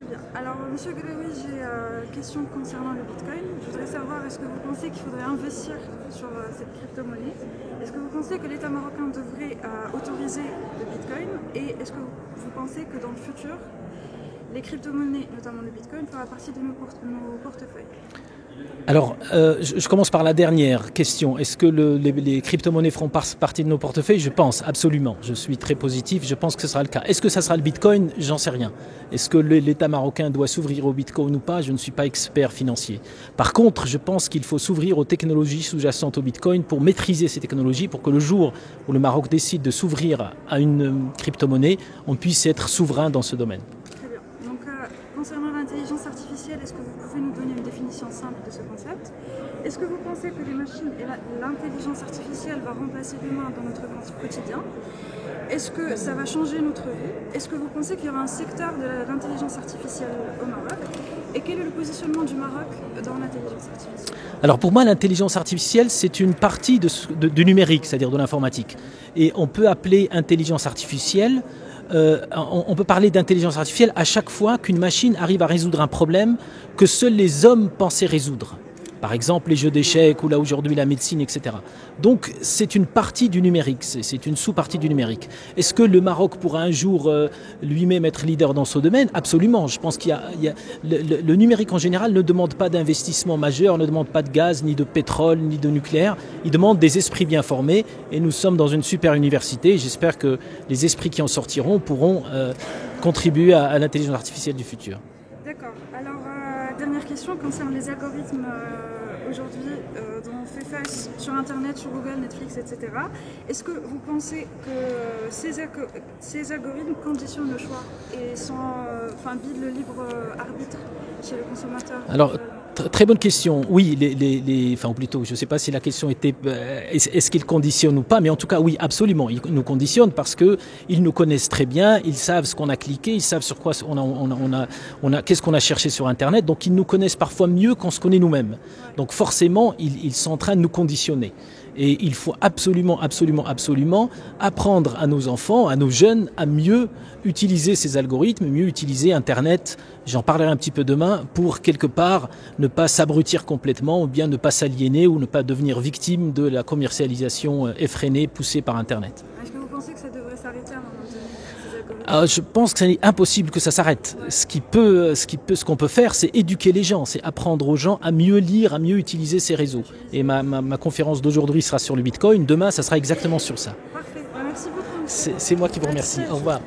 Bien. Alors, Monsieur Grégory, j'ai une question concernant le Bitcoin. Je voudrais savoir, est-ce que vous pensez qu'il faudrait investir sur cette crypto-monnaie? Est-ce que vous pensez que l'État marocain devrait autoriser le Bitcoin? Et est-ce que vous pensez que dans le futur, les crypto-monnaies, notamment le Bitcoin, fera partie de nos portefeuilles? Alors, je commence par la dernière question. Est-ce que les crypto-monnaies feront partie de nos portefeuilles? Je pense, absolument. Je suis très positif, je pense que ce sera le cas. Est-ce que ça sera le Bitcoin? J'en sais rien. Est-ce que l'État marocain doit s'ouvrir au Bitcoin ou pas? Je ne suis pas expert financier. Par contre, je pense qu'il faut s'ouvrir aux technologies sous-jacentes au Bitcoin pour maîtriser ces technologies, pour que le jour où le Maroc décide de s'ouvrir à une crypto-monnaie, on puisse être souverain dans ce domaine. Très bien. Donc, concernant l'intelligence artificielle, est-ce que vous pouvez nous donner une définition simple de ce concept? Est-ce que vous pensez que les machines et l'intelligence artificielle va remplacer l'humain dans notre quotidien? Est-ce que ça va changer notre vie? Est-ce que vous pensez qu'il y aura un secteur de l'intelligence artificielle au Maroc? Et quel est le positionnement du Maroc dans l'intelligence artificielle? Alors pour moi, l'intelligence artificielle, c'est une partie du numérique, c'est-à-dire de l'informatique. Et on peut appeler intelligence artificielle, on peut parler d'intelligence artificielle à chaque fois qu'une machine arrive à résoudre un problème que seuls les hommes pensaient résoudre. Par exemple, les jeux d'échecs ou là aujourd'hui la médecine, etc. Donc c'est une partie du numérique, c'est une sous-partie du numérique. Est-ce que le Maroc pourra un jour lui-même être leader dans ce domaine? Absolument. Je pense le numérique en général ne demande pas d'investissement majeur, ne demande pas de gaz, ni de pétrole, ni de nucléaire. Il demande des esprits bien formés et nous sommes dans une super université. J'espère que les esprits qui en sortiront pourront contribuer à l'intelligence artificielle du futur. D'accord. Alors, dernière question concerne les algorithmes aujourd'hui dont on fait face sur Internet, sur Google, Netflix, etc. Est-ce que vous pensez que ces algorithmes conditionnent le choix et bident le libre arbitre chez le consommateur? Alors, très bonne question. Oui, enfin plutôt, je ne sais pas si la question était est-ce qu'ils conditionnent ou pas, mais en tout cas, oui, absolument. Ils nous conditionnent parce qu'ils nous connaissent très bien, ils savent ce qu'on a cliqué, ils savent sur quoi qu'est-ce qu'on a cherché sur Internet, donc ils nous connaissent parfois mieux qu'on se connaît nous-mêmes. Donc forcément, ils sont en train de nous conditionner. Et il faut absolument apprendre à nos enfants, à nos jeunes, à mieux utiliser ces algorithmes, mieux utiliser Internet. J'en parlerai un petit peu demain pour quelque part ne pas s'abrutir complètement ou bien ne pas s'aliéner ou ne pas devenir victime de la commercialisation effrénée poussée par Internet. Est-ce que vous pensez que ça devrait s'arrêter à un moment donné, ces algorithmes? Je pense que c'est impossible que ça s'arrête. Ouais. Ce qu'on peut faire, c'est éduquer les gens, c'est apprendre aux gens à mieux lire, à mieux utiliser ces réseaux. Et ma conférence d'aujourd'hui sera sur le Bitcoin. Demain, ça sera exactement sur ça. Parfait. Merci beaucoup. C'est moi qui vous remercie. Au revoir.